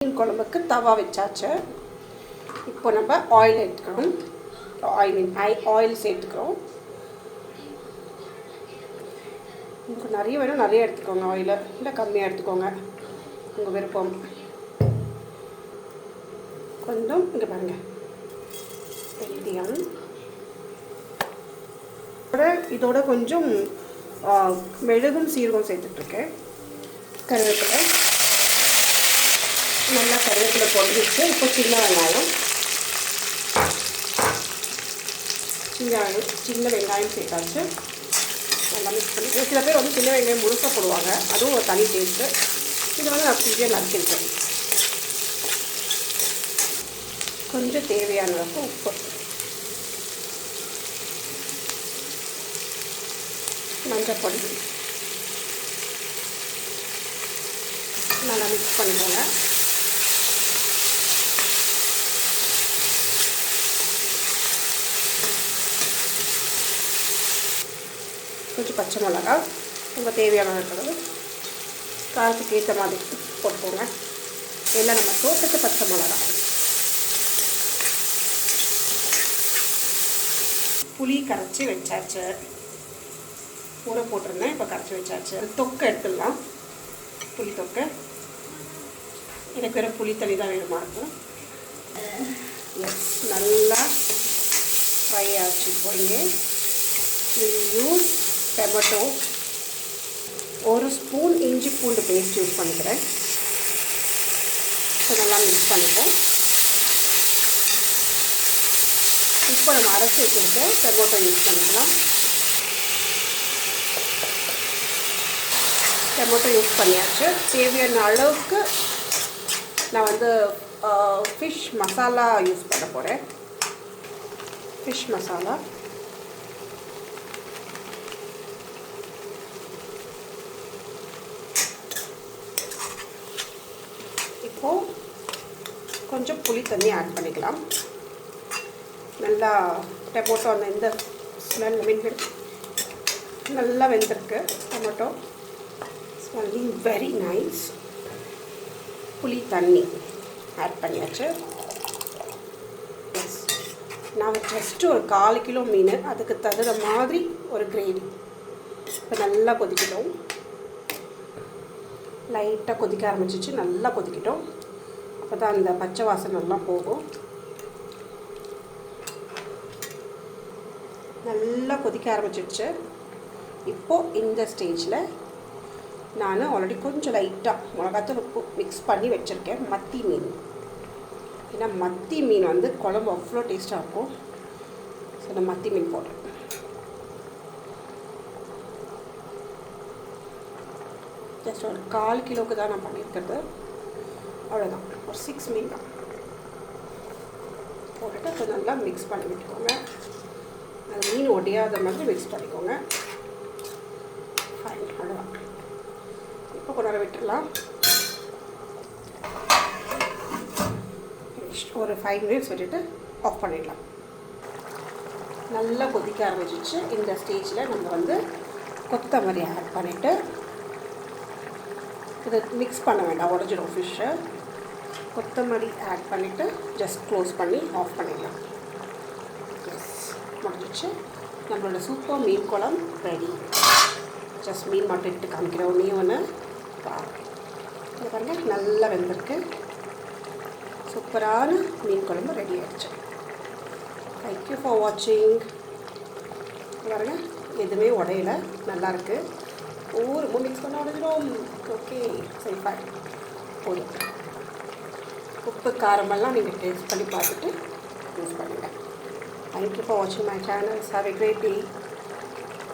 மீன் குழம்புக்கு தவா வச்சாச்சு. இப்போ நம்ம ஆயில் எடுத்துக்கிறோம். ஆயில் சேர்த்துக்கிறோம். உங்களுக்கு நிறைய வேணும் நிறைய எடுத்துக்கோங்க. ஆயில் இல்லை கம்மியாக எடுத்துக்கோங்க, உங்கள் விருப்பம். கொஞ்சம் இங்கே பாருங்கள், வெந்தயம் இதோட கொஞ்சம் மிளகும் சீரகம் சேர்த்துட்ருக்கேன். கருவேப்பிலை நல்லா கருவேப்பிலை பொரிஞ்சிச்சு. இப்போ சின்ன வெங்காயம் சேர்த்தாச்சு. நல்லா மிக்ஸ் பண்ணி, சில பேர் வந்து சின்ன வெங்காயம் முழுசாக போடுவாங்க, அதுவும் ஒரு தனி டேஸ்ட்டு. இது வந்து நான் ஃப்ரீயாக நறுக்கிருக்கேன். கொஞ்சம் தேவையான அளவுக்கு உப்பு, மஞ்சள் பொடி நல்லா மிக்ஸ் பண்ணிக்கோங்க. கொஞ்சம் பச்சை மிளகா உங்கள் தேவையான அளவு காரத்துக்கு ஏற்ற மாதிரி போட்டுக்கோங்க. எல்லாம் நம்ம தோட்டத்து பச்சை மிளகா. புளி கரைச்சி வச்சாச்சு, ஊற போட்டிருந்தேன், இப்போ கரைச்சி வச்சாச்சு. தொக்கை எடுத்துடலாம். புளி தொக்கை எனக்கு வேறு புளி தண்ணி தான் வேணுமா இருக்கும். நல்லா ஃப்ரை ஆச்சு. போயிங்க யூஸ் டொமேட்டோ, ஒரு ஸ்பூன் இஞ்சி பூண்டு பேஸ்ட் யூஸ் பண்ணிக்கிறேன். ஸோ நல்லா மிக்ஸ் பண்ணிப்போம். இப்போ நம்ம அரைச்சி வச்சுருக்க டொமேட்டோ யூஸ் பண்ணிக்கலாம். டொமேட்டோ யூஸ் பண்ணியாச்சு. தேவையான அளவுக்கு நான் வந்து ஃபிஷ் மசாலா யூஸ் பண்ண போகிறேன். ஃபிஷ் மசாலா இப்போது கொஞ்சம் புளி தண்ணி ஆட் பண்ணிக்கலாம். நல்லா டொமேட்டோ அந்த இந்த ஸ்மெல் நல்லா வெந்திருக்கு. Tomato smelling very nice. புளி தண்ணி ஆட் பண்ணியாச்சு. எஸ், நான் ஜஸ்ட்டு ஒரு 1/4 கிலோ மீன், அதுக்கு தகுந்த மாதிரி ஒரு கிரேவி. இப்போ நல்லா கொதிக்கிட்டோம். லைட்டாக கொதிக்க ஆரம்பிச்சிச்சு. நல்லா கொதிக்கிட்டோம். அப்போ தான் அந்த பச்சை வாசனைலாம் போகும். நல்லா கொதிக்க ஆரம்பிச்சிடுச்சு. இப்போது இந்த ஸ்டேஜில் நான் ஆல்ரெடி கொஞ்சம் லைட்டாக மிளகாத்தூள் உப்பு மிக்ஸ் பண்ணி வச்சுருக்கேன் மத்தி மீன். ஏன்னா மத்தி மீன் வந்து குழம்பு அவ்வளோ டேஸ்ட்டாக இருக்கும். ஸோ நான் மத்தி மீன் போடுறேன். ஜஸ்ட் ஒரு 1/4 கிலோவுக்கு தான் நான் பண்ணியிருக்கிறது. அவ்வளோதான், ஒரு 6 மீன் தான் போட்டுட்டு கொஞ்சம் நல்லா மிக்ஸ் பண்ணி விட்டுக்கோங்க. அது மீன் ஒடியாத மாதிரி மிக்ஸ் பண்ணிக்கோங்க. ஃபைன், அவ்வளோதான். இப்போ கொஞ்ச நேரம் விட்டுடலாம். ஒரு 5 மினிட்ஸ் விட்டுட்டு ஆஃப் பண்ணிடலாம். நல்லா கொதிக்க ஆரம்பிச்சிச்சு. இந்த ஸ்டேஜில் நம்ம வந்து கொத்தமல்லி ஆட் பண்ணிவிட்டு, இதை மிக்ஸ் பண்ண வேண்டாம், ஒரிஜினல் ஃபிஷ்ஷை. கொத்தமல்லி ஆட் பண்ணிவிட்டு ஜஸ்ட் க்ளோஸ் பண்ணி ஆஃப் பண்ணிடலாம். எஸ், முடிஞ்சிச்சு. நம்மளோட சூப்பர் மீன் குழம்பு ரெடி. ஜஸ்ட் மீன் மட்டும் இட்டு காமிக்கிறோம். நீ ஒன்று இந்த பாருங்கள், நல்லா வெந்திருக்கு. சூப்பரான மீன் குழம்பு ரெடி ஆகிடுச்சு. தேங்க்யூ ஃபார் வாட்சிங். பாருங்கள், எதுவுமே உடையில, நல்லாயிருக்கு. ரொம்ப மிக்ஸ் பண்ண உடஞ்சிடும். ஓகே, சரி ஃபைன், போதும். உப்பு காரமெல்லாம் நீங்கள் டேஸ்ட் பண்ணி பார்த்துட்டு யூஸ் பண்ணுங்கள். தேங்க்யூ ஃபார் வாட்சிங் my channel. Have a great day.